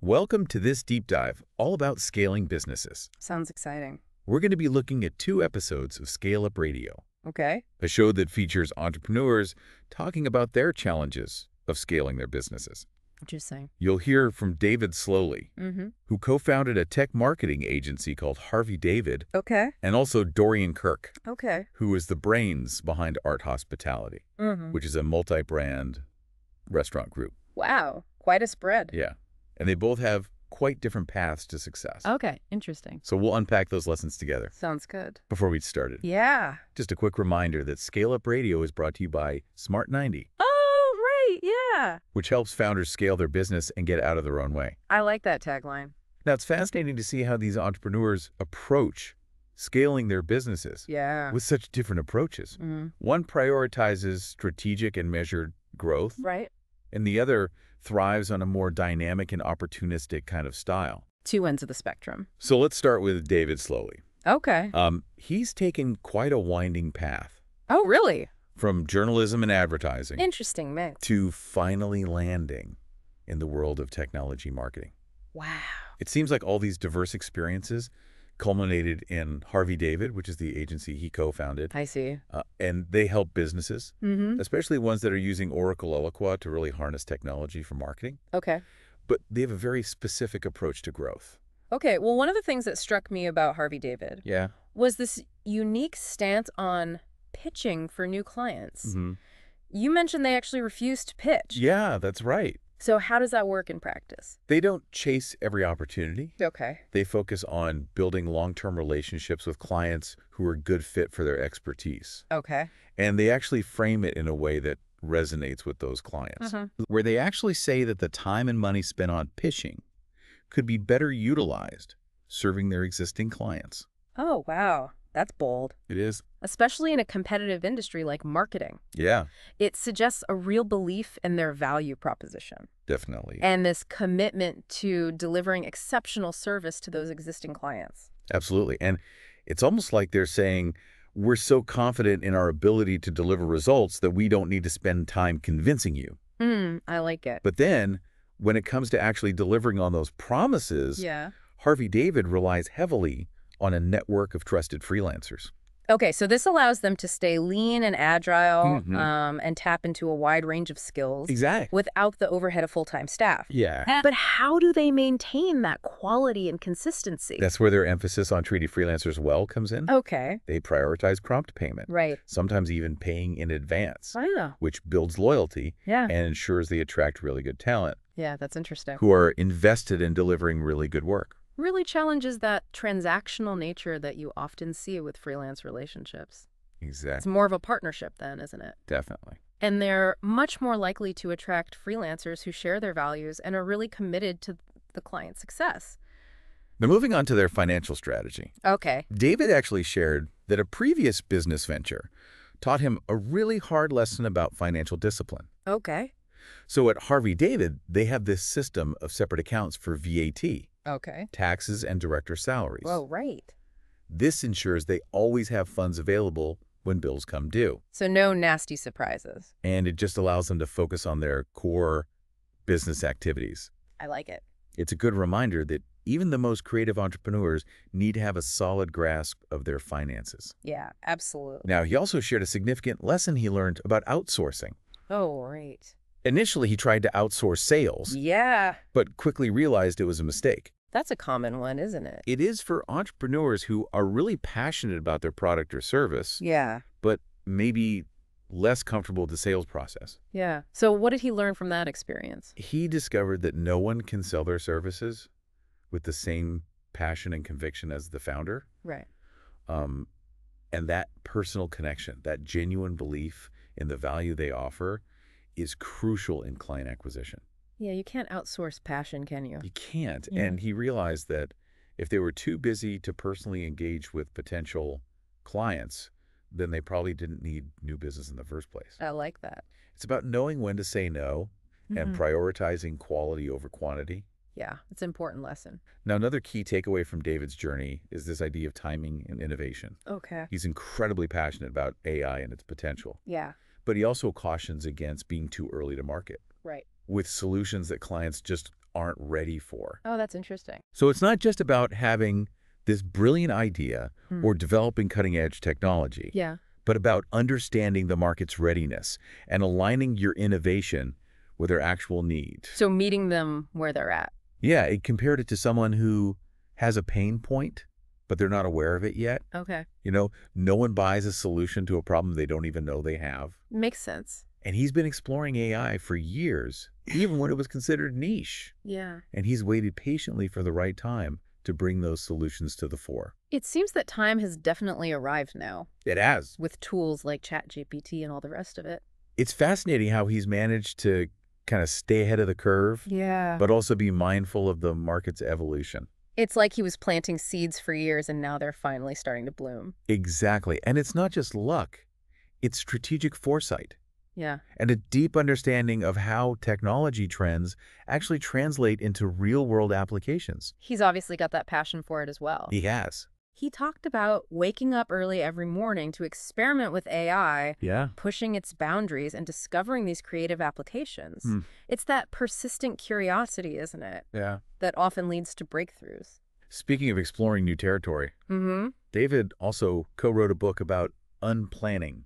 Welcome to this deep dive, all about scaling businesses. Sounds exciting. We're going to be looking at 2 episodes of Scale Up Radio, Okay. a show that features entrepreneurs talking about their challenges of scaling their businesses. Interesting. You'll hear from David Sloly, Mm-hmm. who co-founded a tech marketing agency called Harvey David, Okay. and also Dorian Kirk, Okay. who is the brains behind Art Hospitality, Mm-hmm. which is a multi-brand restaurant group. Wow. Quite a spread. Yeah. And they both have quite different paths to success. Okay. Interesting. So we'll unpack those lessons together. Sounds good. Before we get started, Yeah. just a quick reminder that Scale Up Radio is brought to you by Smart 90, Oh, right. Yeah. which helps founders scale their business and get out of their own way. I like that tagline. Now, it's fascinating to see how these entrepreneurs approach scaling their businesses Yeah. with such different approaches. Mm-hmm. One prioritizes strategic and measured growth, Right. and the other thrives on a more dynamic and opportunistic kind of style. 2 ends of the spectrum. So let's start with David Sloly. Okay. He's taken quite a winding path Oh, really? from journalism and advertising Interesting mix. to finally landing in the world of technology marketing. Wow. It seems like all these diverse experiences culminated in Harvey David, which is the agency he co-founded, I see. and they help businesses, Mm-hmm. especially ones that are using Oracle Eloqua to really harness technology for marketing. Okay. But they have a very specific approach to growth. Okay. Well, one of the things that struck me about Harvey David Yeah. was this unique stance on pitching for new clients. Mm-hmm. You mentioned they actually refused to pitch. Yeah, that's right. So how does that work in practice? They don't chase every opportunity. Okay. They focus on building long-term relationships with clients who are a good fit for their expertise. Okay. And they actually frame it in a way that resonates with those clients, where they actually say that the time and money spent on pitching could be better utilized serving their existing clients. Oh, wow. That's bold. It is. Especially in a competitive industry like marketing. Yeah, It suggests a real belief in their value proposition definitely. and this commitment to delivering exceptional service to those existing clients. Absolutely. And it's almost like they're saying, we're so confident in our ability to deliver results that we don't need to spend time convincing you. I like it. But then, when it comes to actually delivering on those promises, Yeah. Harvey David relies heavily on a network of trusted freelancers. Okay, so this allows them to stay lean and agile Mhm. and tap into a wide range of skills Exactly. without the overhead of full-time staff. Yeah. But how do they maintain that quality and consistency? That's where their emphasis on treating freelancers well comes in. Okay, They prioritize prompt payment, right. sometimes even paying in advance, I know. which builds loyalty Yeah. and ensures they attract really good talent Yeah, that's interesting. who are invested in delivering really good work. Really challenges that transactional nature that you often see with freelance relationships. It's Exactly. more of a partnership then, isn't it? Definitely. And they're much more likely to attract freelancers who share their values and are really committed to the client's success. Now, moving on to their financial strategy. Okay. David actually shared that a previous business venture taught him a really hard lesson about financial discipline. Okay. So at Harvey David, they have this system of separate accounts for VAT, Okay. taxes, and director salaries. Well, right. This ensures they always have funds available when bills come due. So no nasty surprises. And it just allows them to focus on their core business activities. I like it. It's a good reminder that even the most creative entrepreneurs need to have a solid grasp of their finances. Yeah, absolutely. Now, he also shared a significant lesson he learned about outsourcing. Oh, right. Initially, he tried to outsource sales, Yeah. but quickly realized it was a mistake. That's a common one, isn't it? It is for entrepreneurs who are really passionate about their product or service, Yeah. but maybe less comfortable with the sales process. Yeah. So what did he learn from that experience? He discovered that no one can sell their services with the same passion and conviction as the founder. Right. And that personal connection, that genuine belief in the value they offer is crucial in client acquisition. Yeah, you can't outsource passion, can you? You can't. Yeah. And he realized that if they were too busy to personally engage with potential clients, then they probably didn't need new business in the first place. I like that. It's about knowing when to say no and prioritizing quality over quantity. Yeah, it's an important lesson. Now, another key takeaway from David's journey is this idea of timing and innovation. Okay. He's incredibly passionate about AI and its potential, Yeah. but he also cautions against being too early to market Right. with solutions that clients just aren't ready for. Oh, that's interesting. So it's not just about having this brilliant idea or developing cutting-edge technology, Yeah. but about understanding the market's readiness and aligning your innovation with their actual need. So meeting them where they're at. Yeah, it compared it to someone who has a pain point, but they're not aware of it yet. Okay. You know, no one buys a solution to a problem they don't even know they have. Makes sense. And he's been exploring AI for years, even when it was considered niche. Yeah. And he's waited patiently for the right time to bring those solutions to the fore. It seems that time has definitely arrived now, It has. with tools like ChatGPT and all the rest of it. It's fascinating how he's managed to kind of stay ahead of the curve, Yeah. but also be mindful of the market's evolution. It's like he was planting seeds for years and now they're finally starting to bloom. Exactly. And it's not just luck. It's strategic foresight Yeah. and a deep understanding of how technology trends actually translate into real-world applications. He's obviously got that passion for it as well. He has. He talked about waking up early every morning to experiment with AI, Yeah. pushing its boundaries and discovering these creative applications. It's that persistent curiosity, isn't it, Yeah. that often leads to breakthroughs. Speaking of exploring new territory, David also co-wrote a book about unplanning.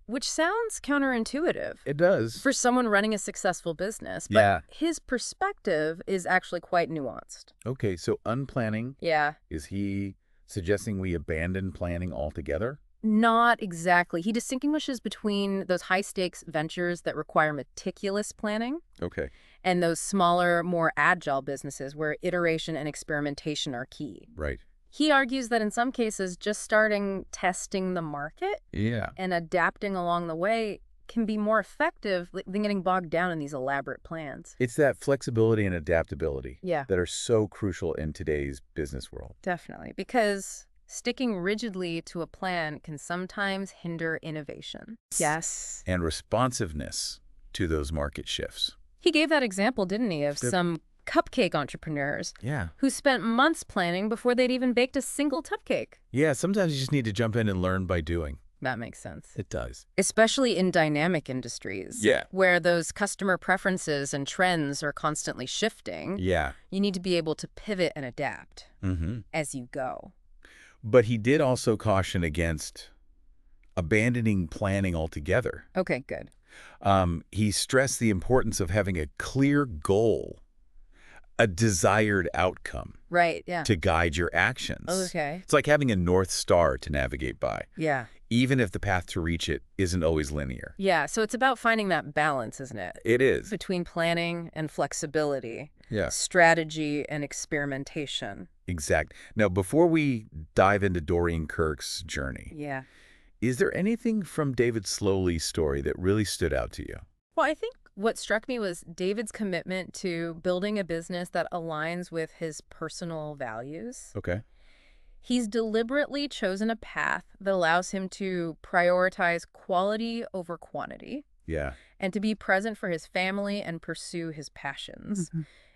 Which sounds counterintuitive It does. for someone running a successful business, but Yeah. his perspective is actually quite nuanced. Okay, so unplanning, Yeah. is he suggesting we abandon planning altogether? Not exactly. He distinguishes between those high-stakes ventures that require meticulous planning Okay. and those smaller, more agile businesses where iteration and experimentation are key. Right. He argues that in some cases, just starting testing the market Yeah. and adapting along the way can be more effective than getting bogged down in these elaborate plans. It's that flexibility and adaptability Yeah. that are so crucial in today's business world. Definitely, because sticking rigidly to a plan can sometimes hinder innovation. Yes. And responsiveness to those market shifts. He gave that example, didn't he, of some cupcake entrepreneurs Yeah. who spent months planning before they'd even baked a single cupcake. Yeah, sometimes you just need to jump in and learn by doing. That makes sense. It does. Especially in dynamic industries. Yeah. Where those customer preferences and trends are constantly shifting. Yeah. You need to be able to pivot and adapt Mm-hmm. as you go. But he did also caution against abandoning planning altogether. Okay, good. He stressed the importance of having a clear goal, a desired outcome Right, yeah. to guide your actions. Okay. It's like having a North Star to navigate by, Yeah. even if the path to reach it isn't always linear. Yeah, so it's about finding that balance, isn't it? It is. Between planning and flexibility, Yeah, strategy and experimentation. exact. Now, before we dive into Dorian Kirk's journey, Yeah. is there anything from David Sloly's story that really stood out to you? Well, I think what struck me was David's commitment to building a business that aligns with his personal values. Okay. He's deliberately chosen a path that allows him to prioritize quality over quantity Yeah. and to be present for his family and pursue his passions.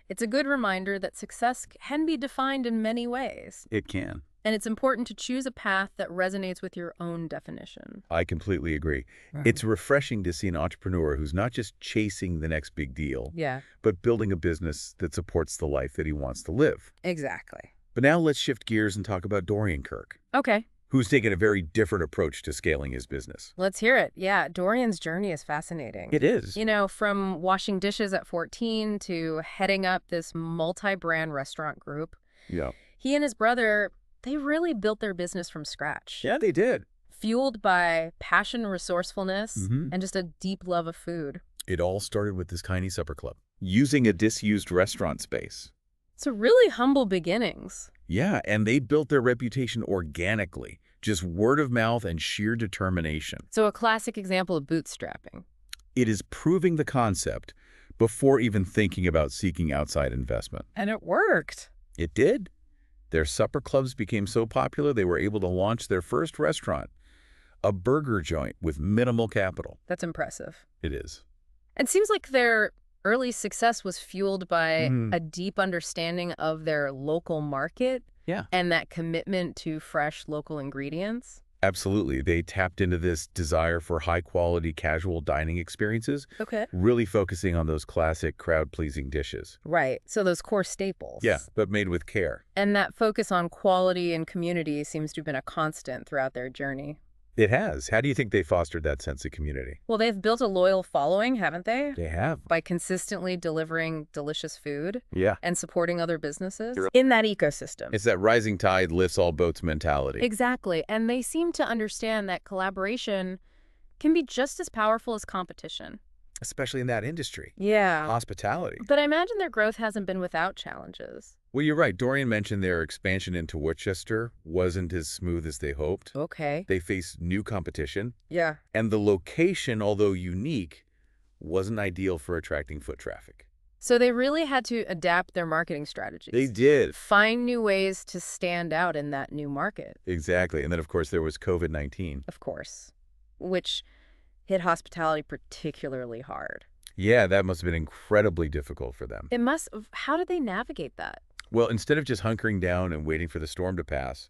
It's a good reminder that success can be defined in many ways, It can. and it's important to choose a path that resonates with your own definition. I completely agree. It's refreshing to see an entrepreneur who's not just chasing the next big deal, Yeah, but building a business that supports the life that he wants to live. exactly. But now let's shift gears and talk about Dorian Kirk, Okay, who's taken a very different approach to scaling his business. let's hear it. Yeah, Dorian's journey is fascinating. It is. You know, from washing dishes at 14 to heading up this multi-brand restaurant group, Yeah. he and his brother, they really built their business from scratch. Yeah, they did. Fueled by passion, resourcefulness, and just a deep love of food. It all started with this tiny supper club, using a disused restaurant space. So really humble beginnings. Yeah, and they built their reputation organically, just word of mouth and sheer determination. So a classic example of bootstrapping. It is proving the concept before even thinking about seeking outside investment. And it worked. It did. Their supper clubs became so popular they were able to launch their first restaurant, a burger joint with minimal capital. That's impressive. It is. It seems like their early success was fueled by Mhm. a deep understanding of their local market Yeah. and that commitment to fresh local ingredients. Absolutely. They tapped into this desire for high-quality casual dining experiences, Okay. really focusing on those classic crowd-pleasing dishes. Right. So those core staples. Yeah, but made with care. And that focus on quality and community seems to have been a constant throughout their journey. It has. How do you think they fostered that sense of community? Well, they've built a loyal following, haven't they? They have. By consistently delivering delicious food Yeah. and supporting other businesses in that ecosystem. It's that rising tide lifts all boats mentality. Exactly. And they seem to understand that collaboration can be just as powerful as competition. Especially in that industry. Yeah. Hospitality. But I imagine their growth hasn't been without challenges. Well, you're right. Dorian mentioned their expansion into Worcester wasn't as smooth as they hoped. Okay. They faced new competition, Yeah. and the location, although unique, wasn't ideal for attracting foot traffic. So they really had to adapt their marketing strategies. They did. Find new ways to stand out in that new market. Exactly. And then, of course, there was COVID-19. Of course, which hit hospitality particularly hard. Yeah, that must have been incredibly difficult for them. It must. How did they navigate that? Well, instead of just hunkering down and waiting for the storm to pass,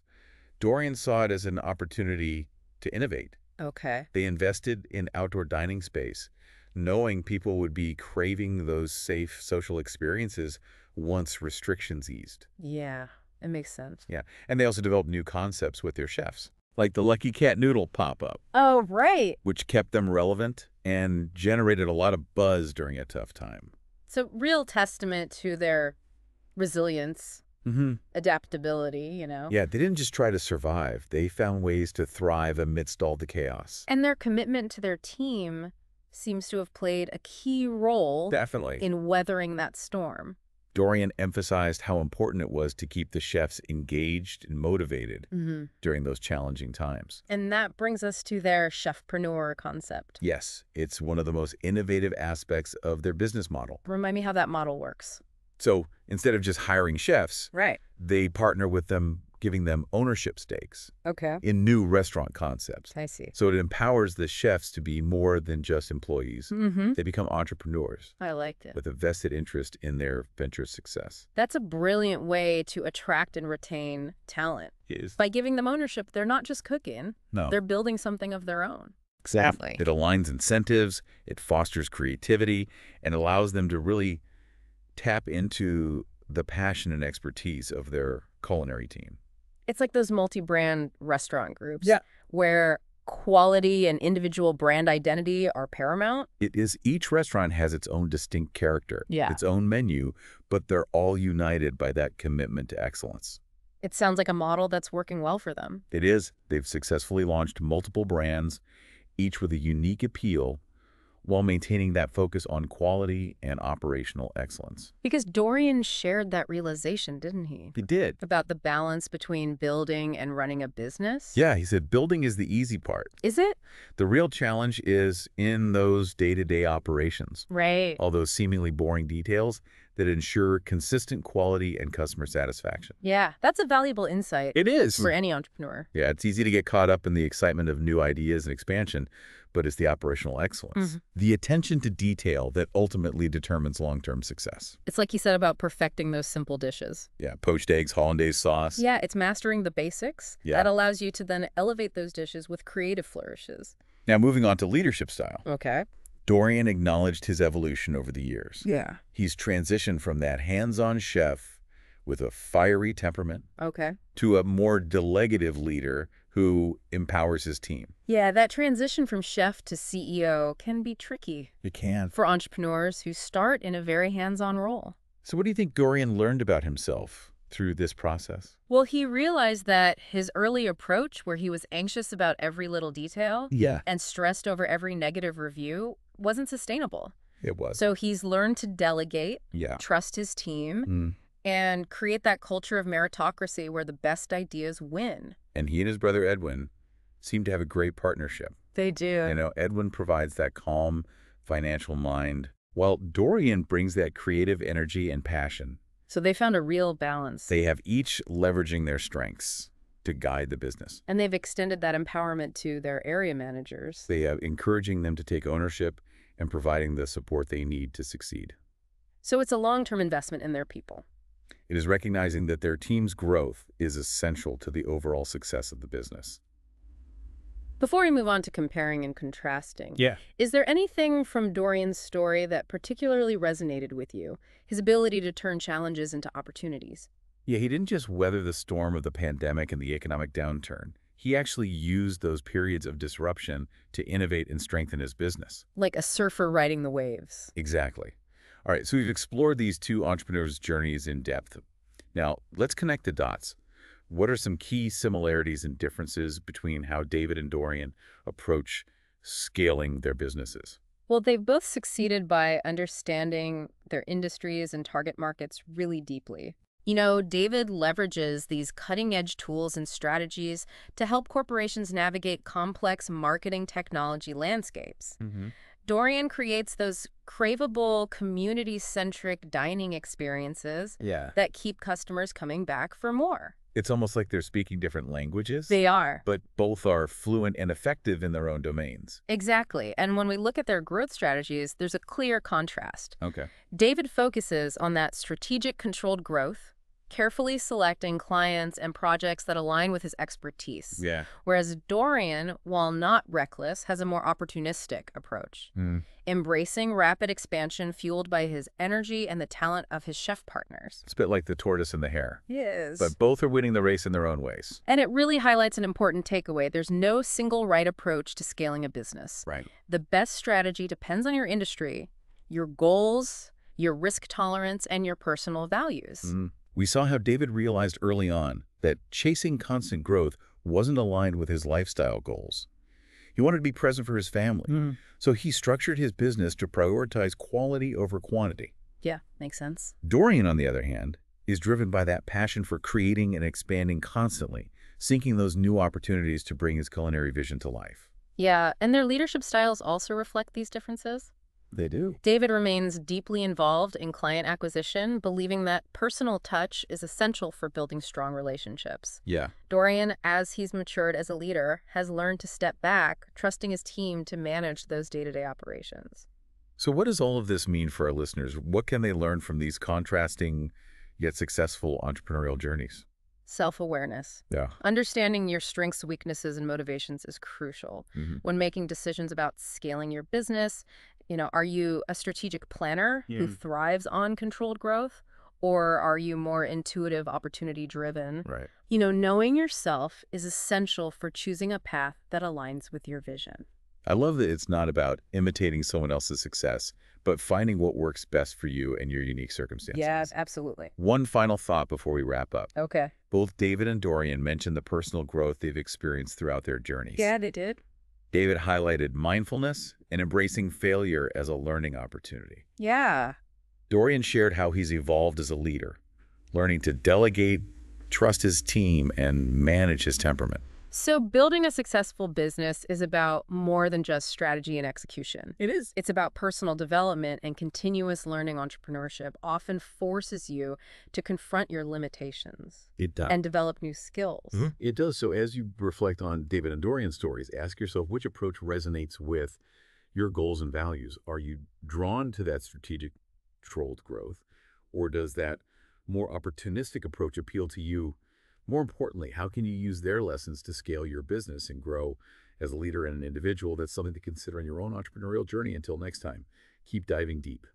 Dorian saw it as an opportunity to innovate. Okay. They invested in outdoor dining space, knowing people would be craving those safe social experiences once restrictions eased. Yeah, it makes sense. Yeah, and they also developed new concepts with their chefs, like the Lucky Cat Noodle pop-up, Oh, right. which kept them relevant and generated a lot of buzz during a tough time. So real testament to their resilience, adaptability. Yeah, they didn't just try to survive. They found ways to thrive amidst all the chaos. And their commitment to their team seems to have played a key role Definitely. in weathering that storm. Dorian emphasized how important it was to keep the chefs engaged and motivated during those challenging times. And that brings us to their chefpreneur concept. Yes, it's one of the most innovative aspects of their business model. Remind me how that model works. So instead of just hiring chefs, Right. they partner with them, giving them ownership stakes Okay. in new restaurant concepts. I see. So it empowers the chefs to be more than just employees. They become entrepreneurs I liked it. with a vested interest in their venture's success. That's a brilliant way to attract and retain talent. Is By giving them ownership, they're not just cooking, No. they're building something of their own. Exactly. It aligns incentives, it fosters creativity, and allows them to really tap into the passion and expertise of their culinary team. It's like those multi-brand restaurant groups Yeah. where quality and individual brand identity are paramount. It is each restaurant has its own distinct character, Yeah. its own menu, but they're all united by that commitment to excellence. It sounds like a model that's working well for them. It is. They've successfully launched multiple brands, each with a unique appeal, while maintaining that focus on quality and operational excellence. Because Dorian shared that realization, didn't he? He did. About the balance between building and running a business? Yeah, he said building is the easy part. Is it? The real challenge is in those day-to-day operations, Right. all those seemingly boring details that ensure consistent quality and customer satisfaction. Yeah, that's a valuable insight It is. for any entrepreneur. Yeah, it's easy to get caught up in the excitement of new ideas and expansion, but it's the operational excellence, the attention to detail that ultimately determines long-term success. It's like you said about perfecting those simple dishes. Yeah, poached eggs, hollandaise sauce. Yeah, it's mastering the basics. Yeah. That allows you to then elevate those dishes with creative flourishes. Now, moving on to leadership style. Okay. Dorian acknowledged his evolution over the years. Yeah. He's transitioned from that hands-on chef with a fiery temperament Okay. to a more delegative leader who empowers his team. Yeah, that transition from chef to CEO can be tricky You can. for entrepreneurs who start in a very hands-on role. So what do you think Dorian learned about himself through this process? Well, he realized that his early approach, where he was anxious about every little detail Yeah, and stressed over every negative review, wasn't sustainable. it was. So he's learned to delegate, Yeah. trust his team, and create that culture of meritocracy where the best ideas win. And he and his brother Edwin seem to have a great partnership. They do. You know, Edwin provides that calm financial mind, while Dorian brings that creative energy and passion. So they found a real balance. They have each leveraging their strengths to guide the business. And they've extended that empowerment to their area managers. They are encouraging them to take ownership and providing the support they need to succeed. So it's a long-term investment in their people. It is recognizing that their team's growth is essential to the overall success of the business. Before we move on to comparing and contrasting, Yeah. is there anything from Dorian's story that particularly resonated with you? His ability to turn challenges into opportunities. Yeah, he didn't just weather the storm of the pandemic and the economic downturn. He actually used those periods of disruption to innovate and strengthen his business. Like a surfer riding the waves. Exactly. All right, so we've explored these two entrepreneurs' journeys in depth. Now, let's connect the dots. What are some key similarities and differences between how David and Dorian approach scaling their businesses? Well, they've both succeeded by understanding their industries and target markets really deeply. David leverages these cutting-edge tools and strategies to help corporations navigate complex marketing technology landscapes. Hmm. Dorian creates those craveable, community-centric dining experiences Yeah. that keep customers coming back for more. It's almost like they're speaking different languages, They are. but both are fluent and effective in their own domains. Exactly. And when we look at their growth strategies, there's a clear contrast. Okay. David focuses on that strategic controlled growth, carefully selecting clients and projects that align with his expertise. Yeah. Whereas Dorian, while not reckless, has a more opportunistic approach, embracing rapid expansion fueled by his energy and the talent of his chef partners. It's a bit like the tortoise and the hare. Yes. But both are winning the race in their own ways. And it really highlights an important takeaway. There's no single right approach to scaling a business. Right. The best strategy depends on your industry, your goals, your risk tolerance, and your personal values. We saw how David realized early on that chasing constant growth wasn't aligned with his lifestyle goals. He wanted to be present for his family, so he structured his business to prioritize quality over quantity. Yeah, makes sense. Dorian, on the other hand, is driven by that passion for creating and expanding constantly, seeking those new opportunities to bring his culinary vision to life. Yeah, and their leadership styles also reflect these differences. They do. David remains deeply involved in client acquisition, believing that personal touch is essential for building strong relationships. Yeah. Dorian, as he's matured as a leader, has learned to step back, trusting his team to manage those day-to-day operations. So what does all of this mean for our listeners? What can they learn from these contrasting yet successful entrepreneurial journeys? Self-awareness. Yeah. Understanding your strengths, weaknesses, and motivations is crucial. When making decisions about scaling your business, are you a strategic planner who thrives on controlled growth? Or are you more intuitive, opportunity-driven? Right. Knowing yourself is essential for choosing a path that aligns with your vision. I love that it's not about imitating someone else's success, but finding what works best for you and your unique circumstances. Yes, absolutely. One final thought before we wrap up. Okay. Both David and Dorian mentioned the personal growth they've experienced throughout their journeys. Yeah, they did. David highlighted mindfulness and embracing failure as a learning opportunity. Yeah. Dorian shared how he's evolved as a leader, learning to delegate, trust his team, and manage his temperament. So building a successful business is about more than just strategy and execution. It is. It's about personal development, and continuous learning. Entrepreneurship often forces you to confront your limitations It does. and develop new skills. It does. So as you reflect on David and Dorian's stories, ask yourself which approach resonates with your goals and values. Are you drawn to that strategic controlled growth, or does that more opportunistic approach appeal to you? More importantly, how can you use their lessons to scale your business and grow as a leader and an individual? That's something to consider on your own entrepreneurial journey. Until next time, keep diving deep.